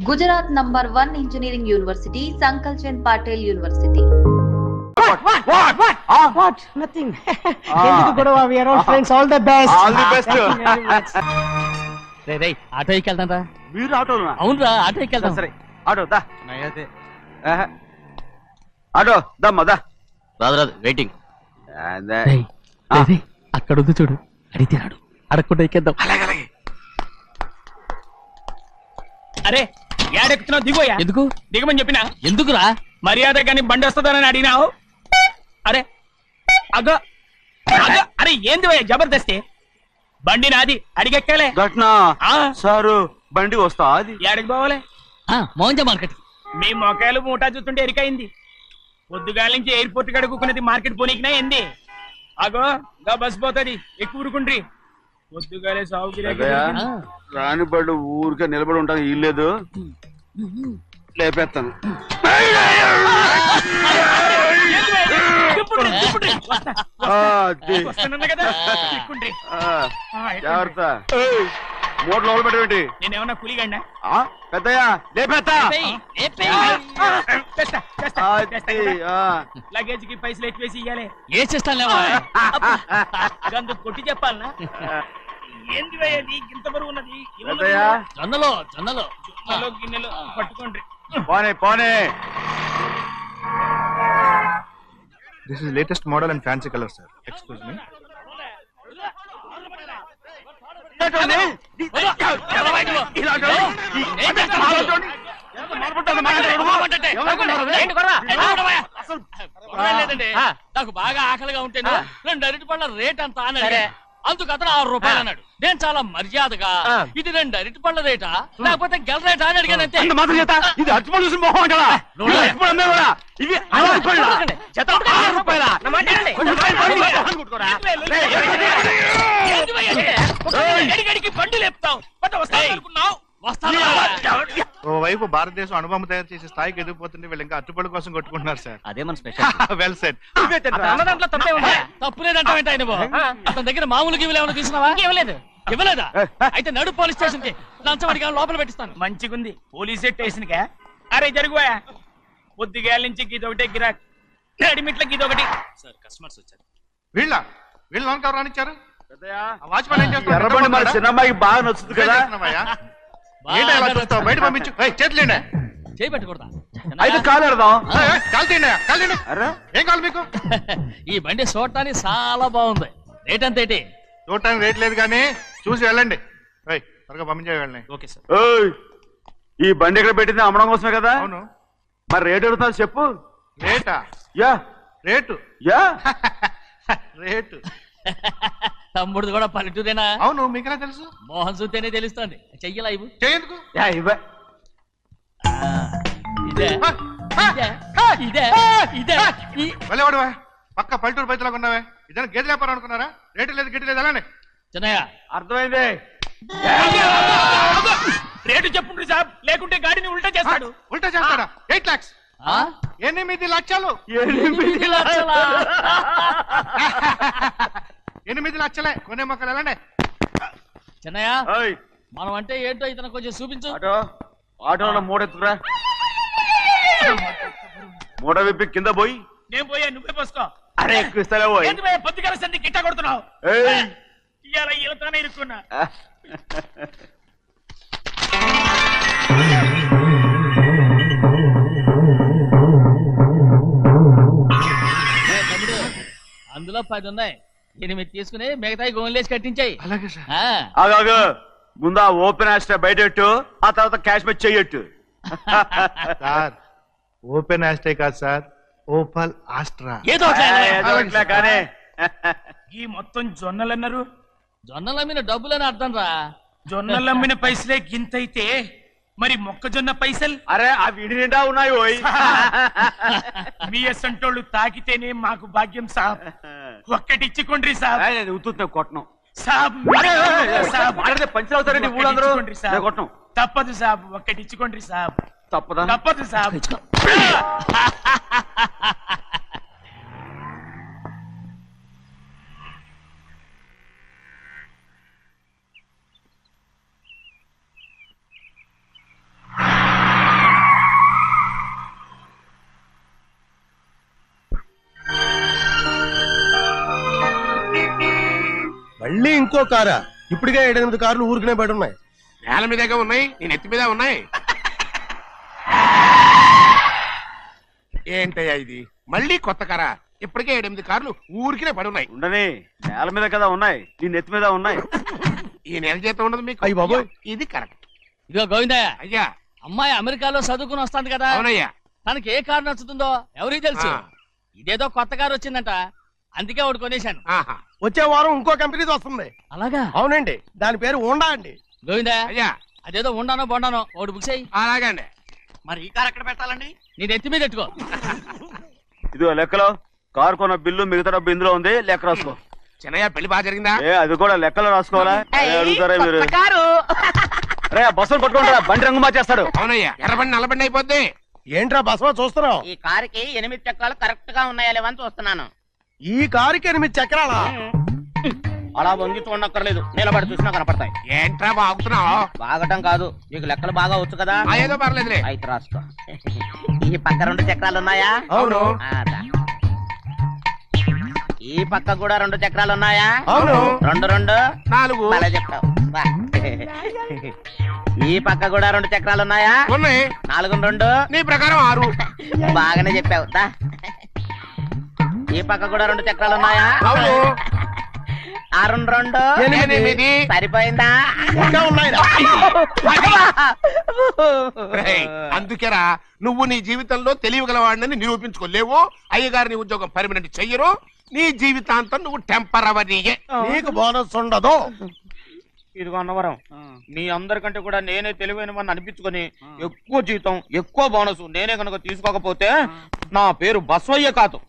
Gujarat #1 Engineering University, Sankalchand Patel University. What? Nothing. We are all friends. All the best. All the best. Thank you very much. రే auto ఎక్కెళ్తాం రా. మీరు ఆటోనా? అవునరా auto ఎక్కెళ్తాం. సరే auto దా. Auto దమ్మా దా. రాదు waiting. అదే. అక్కడ ఉంది చూడు, అడిగితే రాడు, అడగకుండా ఎక్కేద్దాం. అలాగే. అరే ఏడెక్కుతున్నావు? దిగోయా. ఎందుకు దిగమని చెప్పినా? ఎందుకురా? మర్యాద కానీ బండి వస్తుందని అడిగినావు. అరే అగో అగో, అరే ఏంది భయ్యా జబర్దస్తి? బండి నాది, అడిగెక్కాలే. ఘట్నా సారు బండి వస్తా అది ఏడకి పోవాలే? మౌంజ మార్కెట్. మీ మొక్కలు మూటా చూస్తుంటే ఎరికైంది. పొద్దుగాల నుంచి ఎయిర్పోర్ట్ కడుక్కున్నది మార్కెట్ పోనీకినా ఏంది? అగో గా బస్ పోతుంది, ఎక్కువ ఊరుకుండ్రి. పొద్దుగాలే సాగుకి రాని బళ్ళు ఊరికే నిలబడి ఉంటాను, ఇల్లేదు లేపేస్తాను. జాగ్రత్త. మూడు లోపల పెట్టేటి. నేనేమన్నా కూలిగండా? పెద్దయ్యా లేపేస్తా. లగేజ్ కి పైసలు ఎక్కువేసి ఇయ్యాలి. ఏ చేస్తాను గందు కొట్టి చెప్పాలనా? ఏంది భయ్యది ఇంత బరువు ఉన్నది? జొన్నలో జొన్నలో గిన్నెలు పట్టుకోండి. పోనే. This is latest model and fancy color, sir. Excuse me. నాకు బాగా ఆకలిగా ఉంటేను 2 అరటి పళ్ళ రేట్ అంత అన్నాడు. అందుకు అతను 6 రూపాయలు అన్నాడు. నేను చాలా మర్యాదగా ఇది 2 అరటి పళ్ళ రేటా లేకపోతే గెల రేటా అని అడిగాను. అంతే. ఇది అరటిపళ్ళు చూసి మొహం అంటారా? ఇవి 6 రూపాయల. బండి లేపుతావు అనుకున్నావు. ఓవైపు భారతదేశం అనుభవం తయారు చేసే స్థాయికి ఎదిగిపోతుంటే వీళ్ళు ఇంకా అట్టుపడి కోసం కొట్టుకుంటున్నారు సార్. అదే మన స్పెషల్. Well set. దాంట్లో తప్పే ఉందా? తప్పులేదంటావేంట ఆయన? అతని దగ్గర మామూలు గివ్వులు ఏమైనా తీసుకున్నావా? ఇవ్వలేదా? అయితే నడు పోలీస్ స్టేషన్ కి లంచం అడిగా లోపల పెట్టిస్తాను. మంచిగుంది పోలీస్ స్టేషన్ కా. అరే జరుగుయా, పొద్దుగాల నుంచి గీదొకటే గిరాక్, అడిమిట్లకి ఇదొకటి. సార్ కస్టమర్స్ వచ్చారు. వీళ్ళు లోన్ కవర్ రానిచ్చారు. వాచ్మెన్ ఏం చేస్తాడు? ఎర్రబండి మన చిన్నమ్మాయికి బాగా నచ్చుతుంది కదా. బయట పంపించు. చేతులేండి. చేయి పెట్టకూడదా? అయితే కాలు ఎడదాం. కాలు తీయండి. ఏం కావాలి మీకు? ఈ బండి చూడటానికి చాలా బాగుంది. రేట్ అంత ఏంటి? చూడటానికి రేట్ లేదు కానీ చూసి వెళ్ళండి. త్వరగా పంపించే వెళ్ళండి. Okay sir. ఈ బండి ఎక్కడ పెట్టింది? అమ్మడం కోసమే కదా. అవును. మరి రేట్ ఎడుగుతా చెప్పు. రేటా? Yeah rate. Yeah rate. తమ్ముడు కూడా పల్లెటూరేనా? అవును. మీకెలా తెలుసు? మోహన్ చూస్తేనే తెలుస్తుంది. చెయ్యలా ఇవ్వు. చేయందుకు? ఇవే ఇదే ఇదే ఇదే వెళ్ళేవాడు పక్క పల్లెటూరు బయటలో ఉన్నావే. ఇదైనా గేదె వ్యాపారం అనుకున్నారా? రేటు లేదు గిట్టు లేదు అలానే. చిన్నయ్య అర్థమైంది. రేటు చెప్పుండ్రి సాబ్, లేకుంటే గాడిని ఉల్టా చేస్తాడు. ఉల్టా చేస్తాడా? 8 lakhs. 8 లక్షలు. 8 లక్షలా? 8 లక్షలే. కొనే మొక్కలు వెళ్ళండి. చిన్నయ్య మనం అంటే ఏంటో ఇతను కొంచెం చూపించు. ఆటోలో మూడెత్తుకురా. మూడ విప్పి కింద పోయి. నేను పోయా, నువ్వే పోసుకో. అరే ఎక్కువ ఇస్తాలే పోయి. పొద్దుగాల సంది గిట్ట కొడుతున్నావు. ఇవాళ ఈలతోనే ఇరుక్కున్నా. అందులో 10 ఉన్నాయి. 8 తీసుకుని మిగతాయి గోన్లేసి కట్టించాయి. అలాగే సార్. ఆగాగు. ముందు ఆ ఓపెన్ ఆస్ట్రా బయటెట్టు, ఆ తర్వాత క్యాష్ మెచ్ చెయ్యట్టు. సార్ ఓపెన్ ఆస్ట్రే కాదు సార్, ఓపల్ ఆస్ట్రా. ఏదో కానీ ఈ మొత్తం జొన్నలన్నారు. జొన్నల మీద డబ్బులని అర్థం రా. జొన్నలమ్మిన పైసలే గింతైతే మరి మొక్కజొన్న పైసలు? అరే ఆ విడి నిండా ఉన్నాయి. పోయి మీ అసంటోళ్ళు తాకితేనే మాకు భాగ్యం సాబ్. ఒక్కటిచ్చుకోండి సాబ్. ఉత్తున్నా కొట్టను సాబ్. పంచర్ అవుతారండి ఊళ్ళందరూ. కొట్టను. తప్పదు సాబ్, ఒక్కటిచ్చుకోండి సాబ్. తప్పదు సాబ్. ఇంకో కారా? ఇప్పటికే 7-8 కార్లు ఊరికనే బయట ఉన్నాయి. నేల మీదగా ఉన్నాయి, నేను ఎత్తి మీద ఉన్నాయి. ఏంటయ్యా ఇది? మళ్ళీ కొత్త కారా? ఇప్పటికే 7-8 కార్లు ఊరికినే పడి ఉన్నాయి. ఉండని, నేల మీద కదా ఉన్నాయి, నీ నెత్తి మీద ఉన్నాయి. ఈ నెల జీతం ఉండదు మీకు. అయ్య బాబోయ్. ఇది కరెక్ట్. ఇదిగో గోవిందయ్య, అయ్యా. అమ్మాయి అమెరికాలో చదువుకుని వస్తాంది కదా, అవునయ్యా. తనకి ఏ కారు నచ్చుతుందో ఎవరికి తెలుసు. ఇదేదో కొత్త కారు వచ్చిందంట, అందుకే ఒకటి కొనేశాను. ఆహా. వచ్చే వారం ఇంకో కంపెనీది వస్తుంది. అలాగా? అవునండి, దాని పేరు హోండా అండి. గోవిందయ్య, అయ్యా. అదేదో ఉండానో బొండానో ఒకటి బుక్ చేయి. అలాగండి. మరి ఈ కారు ఎక్కడ పెట్టాలండి? నీ నెత్తి మీద పెట్టుకో. ఇదిగో లెక్కలో కారు కొన్న బిల్లు, మిగతా డబ్బు ఇందులో ఉంది, లెక్క రాసుకో. చిన్నయ్య పెళ్లి బాగా జరిగిందా? అది కూడా లెక్కలో రాసుకోవాలా? అడుగుతారా మీరు? రే బస్సులు పట్టుకుంటారా, బండి రంగు మార్చేస్తాడు. అవునయ్యా, ఎర్రబండి నల్లబండి అయిపోద్ది. ఏంట్రా బసవా చూస్తున్నావు? ఈ కారుకి 8 చక్రాలు కరెక్ట్ గా ఉన్నాయా లేవని చూస్తున్నాను. ఈ కారుకి 8 చక్రాలా? అలా వంగి చూడక్కర్లేదు, నిలబడి చూసినా కనపడతాయి. ఏంట్రా బాగుతున్నావు? బాగటం కాదు, నీకు లెక్కలు బాగా వచ్చు కదా. ఏదో పర్లేదులే. అయితే రాసుకో. ఈ పక్క 2 చక్రాలు ఉన్నాయా? అవును. ఈ పక్క కూడా 2 చక్రాలు ఉన్నాయా? అవును. 2 2 4. అలా చెప్తావు. బా. ఈ పక్క కూడా 2 చక్రాలు ఉన్నాయా? ఉన్నాయి. 4 2 నీ ప్రకారం 6. బాగానే చెప్పావు. దా. ఈ పక్క కూడా 2 చక్రాలు ఉన్నాయా? అవును. 6 2 8. సరిపోయిందా? ఇంకా ఉన్నాయిరా. రేయ్, అందుకేరా నువ్వు నీ జీవితంలో తెలియగలవాడిని నిరూపించుకోలేవు. అయ్యగారు నీ ఉద్యోగం పర్మనెంట్ చెయ్యరు. నీ జీవితాంతం నువ్వు టెంపరవరీయే. నీకు బోనస్ ఉండదు. ఇదిగో అన్నవరం, మీ అందరికంటే కూడా నేనే తెలివైన వాడిని అనిపించుకొని ఎక్కువ జీతం, ఎక్కువ బోనస్ నేనే కనుక తీసుకోకపోతే నా పేరు బస్వయ్య కాదు.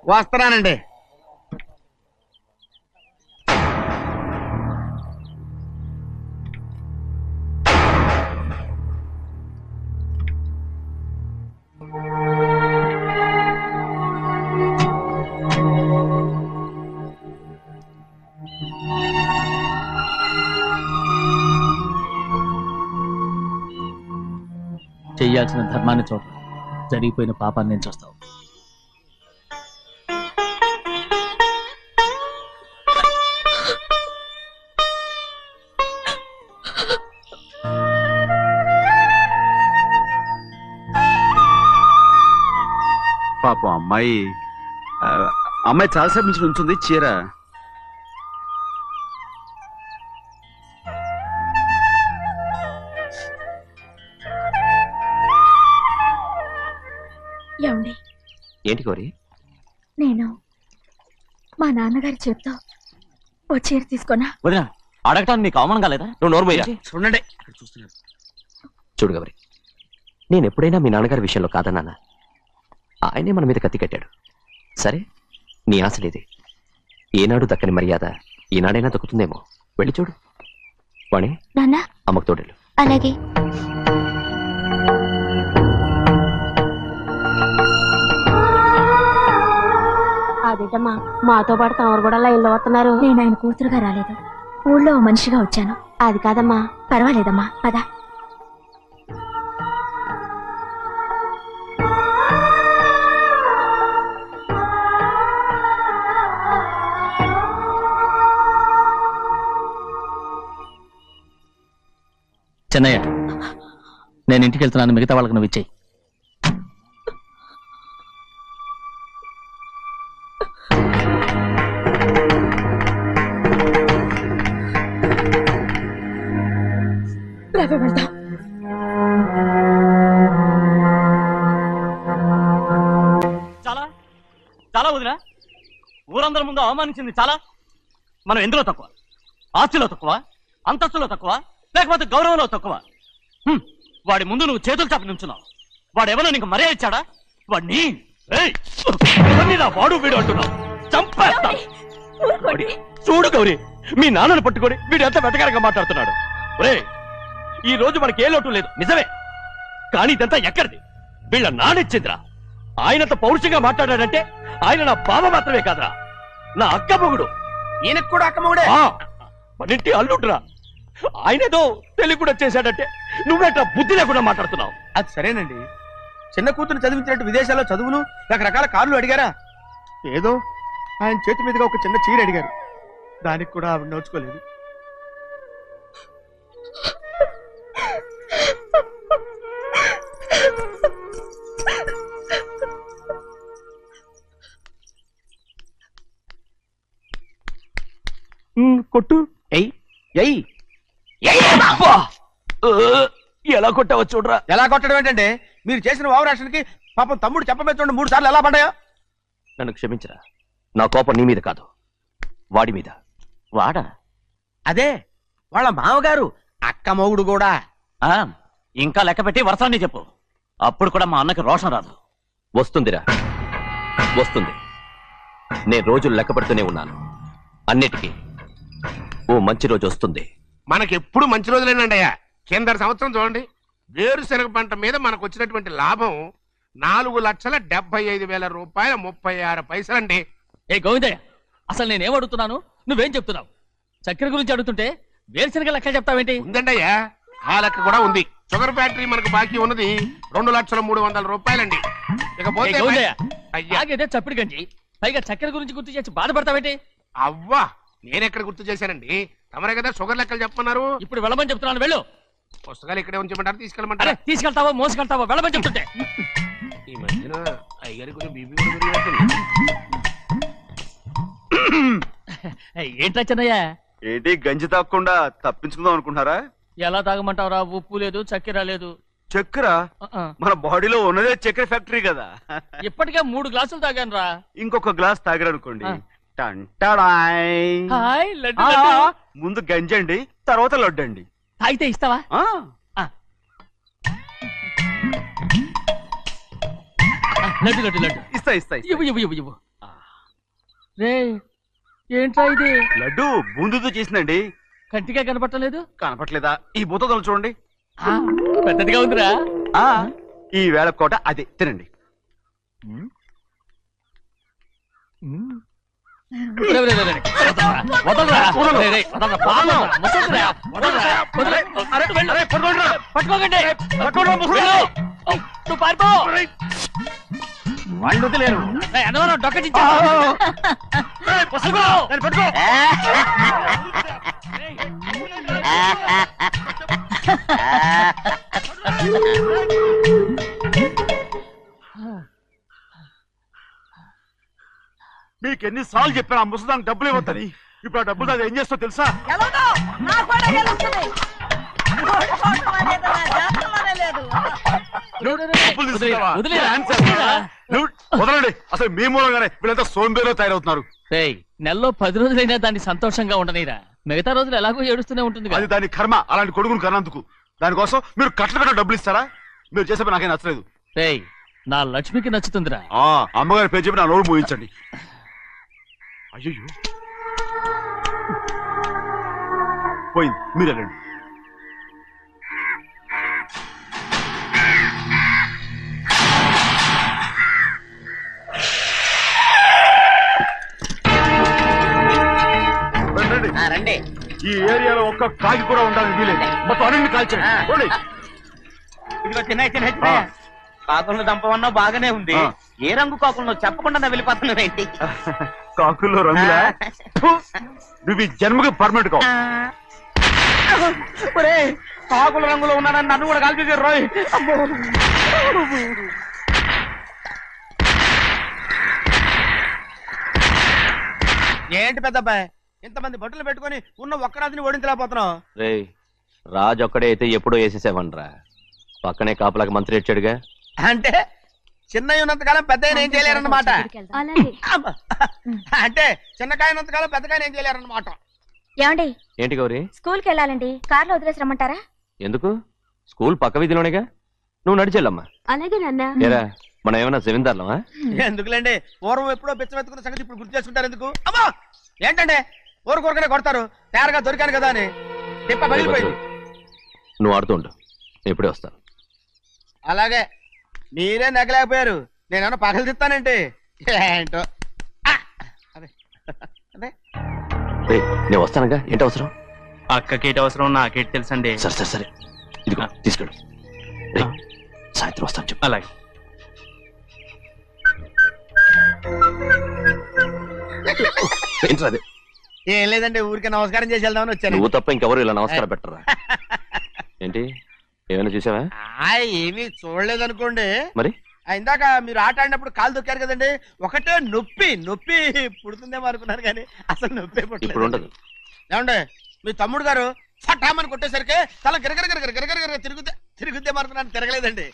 వస్తున్నానండి. చెయ్యాల్సిన ధర్మాన్ని చూడ, జరిగిపోయిన పాపాన్ని నేను చూస్తావు. పాపం అమ్మాయి చాలాసేపు నుంచి ఉంచుంది చీర. ఏమండి? ఏంటి కోరి? నేను మా నాన్నగారి చేత్తో ఓ చీర తీసుకున్నా. వదినా, అడగటానికి నీకు అవమానం కాలేదా? నువ్వు నోరుమయ్యా. చూడండి, చూడు గౌరి, నేను ఎప్పుడైనా మీ నాన్నగారి విషయంలో కాదన్నానా? ఆయనే మన మీద కత్తి కట్టాడు. సరే, నీ ఆశలేది. ఏనాడు దక్కని మర్యాద ఈనాడైనా దక్కుతుందేమో. వెళ్ళి చూడు. వాణి, నాన్న అమ్మకు తోడేలు. అలాగే. అదేంటమ్మా, మాతో పాటు తమరు కూడా లైన్లో వస్తున్నారు. నేను ఆయన కూతురుగా రాలేదు, ఊళ్ళో మనిషిగా వచ్చాను. అది కాదమ్మా. పర్వాలేదమ్మా, పద. చెన్నయ్య, నేను ఇంటికి వెళ్తున్నాను, మిగతా వాళ్ళకి నువ్వు ఇచ్చేయి. వెళ్దాం. చాలా చాలా వదినా, ఊరందరి ముందు అవమానించింది చాలా. మనం ఎందులో తక్కువ? ఆస్తిలో తక్కువ, అంతస్తులో తక్కువ, లేకపోతే గౌరవంలో తక్కువ? వాడి ముందు నువ్వు చేతులు చాపి నుంచున్నావు. వాడెవరో నీకు మర్యాద ఇచ్చాడా? వాడిని వాడు వీడు అంటున్నావు, చంపేస్తాను. చూడు గౌరీ, మీ నాన్నను పట్టుకొని వీడు ఎంత వెతకారంగా మాట్లాడుతున్నాడు. ఒరే, ఈ రోజు మనకి ఏ లోటు లేదు నిజమే, కానీ ఇదంతా ఎక్కడిది? వీళ్ళ నానిచ్చిందిరా. ఆయనంత పౌరుషంగా మాట్లాడాడంటే ఆయన నా బావ మాత్రమే కాదురా, నా అక్క మొగుడు. ఈయనకు కూడా అక్క మొగుడే. మనింటి అల్లుడురా. ఆయనేదో తెలివి కూడా చేశాడంటే నువ్వేట బుద్ధి లేకుండా మాట్లాడుతున్నావు. అది సరేనండి, చిన్న కూతురు చదివించినట్టు విదేశాల్లో చదువులు రకరకాల కార్లు అడిగారా? ఏదో ఆయన చేతి మీదుగా ఒక చిన్న చీర అడిగారు, దానికి కూడా ఆవిడ నోచుకోలేదు. కొట్టు. ఎయ్ ఎయ్ ఎలా కొట్టావో చూడరా. ఎలా కొట్టడం ఏంటంటే, మీరు చేసిన వావరాక్షణకి పాపం తమ్ముడు చెప్పబెట్టండి 3 సార్లు ఎలా పడ్డాయో. నన్ను క్షమించరా, నా కోపం నీ మీద కాదు, వాడి మీద. వాడా? అదే వాళ్ళ మామగారు అక్క మొగుడు కూడా. ఇంకా లెక్క పెట్టి వరసాన్ని చెప్పు, అప్పుడు కూడా మా అన్నకి రోషం రాదు. వస్తుందిరా, వస్తుంది. నేను రోజులు లెక్క పెడుతూనే ఉన్నాను. అన్నిటికీ ఓ మంచి రోజు వస్తుంది. మనకెప్పుడు మంచి రోజులేనండి అయ్యా. కింద సంవత్సరం చూడండి, వేరుశనగ పంట మీద మనకు వచ్చినటువంటి లాభం 4,75,000 రూపాయల 36 పైసలండి. ఏ గోవిందయ్య, అసలు నేనేం అడుగుతున్నాను, నువ్వేం చెప్తున్నావు? చక్కెర గురించి అడుగుతుంటే వేరుశనగ లెక్క చెప్తావేంటి? ఉందండి అయ్యా, ఆ లెక్క కూడా ఉంది. షుగర్ ఫ్యాక్టరీ మనకు బాకీ ఉన్నది 2,03,00,000 రూపాయలండి. ఇకపోతే ఆగేదే చప్పిడి గంజి, పైగా చక్కెర గురించి గుర్తు చేసి బాధపడతావేంటి? అవ్వా, నేనెక్కడ గుర్తు చేశానండి, తమరే కదా షుగర్ లెక్కలు చెప్పమన్నారు. ఇప్పుడు వెళ్ళమని చెప్తున్నాను, వెళ్ళు. పుస్తకాలు ఇక్కడే ఉంచమంటారు, తీసుకెళ్ళమంటారా? తీసుకెళ్తావో మోసుకెళ్తావో వెళ్ళమని చెప్తుంటే. ఈ మధ్యన అయ్యగారి కొంచెం బీపీ కూడా పెరిగినట్టుంది. ఏంట్రా చిన్నయ్య, ఏంటి గంజి తాగకుండా తప్పించుకుందాం అనుకుంటున్నారా? ఎలా తాగమంటావురా? ఉప్పు లేదు, చక్కెర లేదు. చక్కెర మన బాడీలో ఉన్నదే చక్కెర ఫ్యాక్టరీ కదా. ఇప్పటికే 3 గ్లాసులు తాగాను రా. ఇంకొక గ్లాస్ తాగారనుకోండి, హాయ్ లడ్డు. ముందు గంజండి, తర్వాత లడ్డండి. తాగితే ఇస్తావా? లడ్డు లడ్డు లడ్డు ఇస్తా ఇస్తా. ఇవ్వు ఇవ్వు ఇవ్వు ఇవ్వు. రే, ఏంట్రా ఇది? లడ్డు బూందుతో చేసిందండి. కంటిగా కనపట్టలేదు. కనపట్లేదా? ఈ బూతలు చూడండి, పెద్దదిగా ఉందిరా. ఈ వేళ కోట అదే తినండి. వాళ్ళు వదిలేరు. డొక్కటించా. మీకు ఎన్నిసార్లు చెప్పాను ఆ ముసదానికి డబ్బులు ఇవ్వద్దని. ఇప్పుడు ఆ డబ్బులు అది ఏం చేస్తో తెలుసా? వదలండి, అసలు మీ మూలంగానే వీళ్ళంతా సోంబేలో తయారవుతున్నారు. నెలలో 10 రోజులైనా దాన్ని సంతోషంగా ఉండనీరా. మిగతా రోజులు ఎలాగో ఏడుస్తూనే ఉంటుంది. అది దాని కర్మ, అలాంటి కొడుకును కన్నందుకు. దానికోసం మీరు కట్ల కట్ట డబ్బులు ఇస్తారా? మీరు చేసే నాకేం నచ్చలేదు. నా లక్ష్మికి నచ్చుతుందిరా. అమ్మగారి పేరు చెప్పి నా నోరు మూయించండి. అయ్యో పోయింది, మీరు వెళ్ళండి. రండి. ఈ ఏరియాలో ఒక్క కాకి కూడా ఉండాలని వీలేదు. మొత్తం అన్ని కాల్చండి. ఇదిగో చిన్న చిన్న కాకులను దంపమన్నా బాగానే ఉంది. ఏ రంగు కాకులను చెప్పకుండా నా వెళ్ళిపోతున్నావు ఏంటి? కాకుల్లో రంగులా? నువ్వు ఈ జన్మకి పర్మనెంట్ కావు. కాకుల రంగులో ఉన్నానని నన్ను కూడా కాల్చేసారు రోయ్. ఏంటి పెద్దబ్బాయి, ఇంతమంది బట్టలు పెట్టుకుని ఉన్న ఒక్కరాజుని ఓడించలేకపోతున్నావు? రాజు ఒక్కడే అయితే ఎప్పుడో వేసేసేవనరా. పక్కనే కాపలాకి మంత్రి వచ్చాడుగా. అంటే చిన్నయ్య ఉన్నంతకాలం పెద్దయ్య ఏం చేయలేరన్నమాట. అలాగే. అంటే చిన్నకాయ ఉన్నంతకాలం పెద్దకాయ ఏం చేయలేరన్నమాట. ఏమండి ఏంటి గౌరీ? స్కూల్ కి వెళ్ళాలండి, కార్లో వదిలేసి రమ్మంటారా? ఎందుకు? స్కూల్ పక్క వీధిలోనేగా, నువ్వు నడిచెళ్ళమ్మా. అలాగే నాన్న. ఏరా మనం ఏమన్నా జమీందార్లమా? ఎందుకులేండి, పూర్వం ఎప్పుడో పిచ్చమెత్తుకున్న సంగతి ఇప్పుడు గుర్తు చేసుకుంటారు ఎందుకు? అమ్మా ఏంటంటే ఊరుకోరుకనే కొడతారు, తయారుగా దొరికాను కదా అని. తిప్ప పగిలిపోయింది. నువ్వు ఆడుతూ ఉండు, నేను ఇప్పుడే వస్తాను. అలాగే, మీరే నగలేకపోయారు, నేనేమన్నా పగలు తిస్తానంటే ఏంటో. అదే అదే రేయ్, నేను వస్తానుగా, ఏంటి అవసరం? అక్కకేటి అవసరం నాకేటి తెలుసండి. సరే సరే సరే, ఇదిగో తీసుకెళ్ళు. రేయ్, సాయంత్రం వస్తాను చెప్పు. అలాగే. ఏంట్రా అది? ఏం లేదండి, ఊరికే నమస్కారం చేసి వెళ్దామని వచ్చాను. నువ్వు తప్ప ఇంకెవరు ఇలా నమస్కారం పెట్టరా? ఏంటి, ఏమైనా చూసావా? ఏమీ చూడలేదనుకోండి. మరి ఇందాక మీరు ఆట ఆడినప్పుడు కాలు దొక్కారు కదండి, ఒకటే నొప్పి నొప్పి పుడుతుందేమో అనుకున్నాను కానీ అసలు నొప్పి ఇప్పుడు ఉండదు. ఏమండి మీ తమ్ముడు గారు ఫటామని కొట్టేసరికి తల గిరగిర తిరుగుద్దేమో అనుకున్నాను, తిరగలేదండి.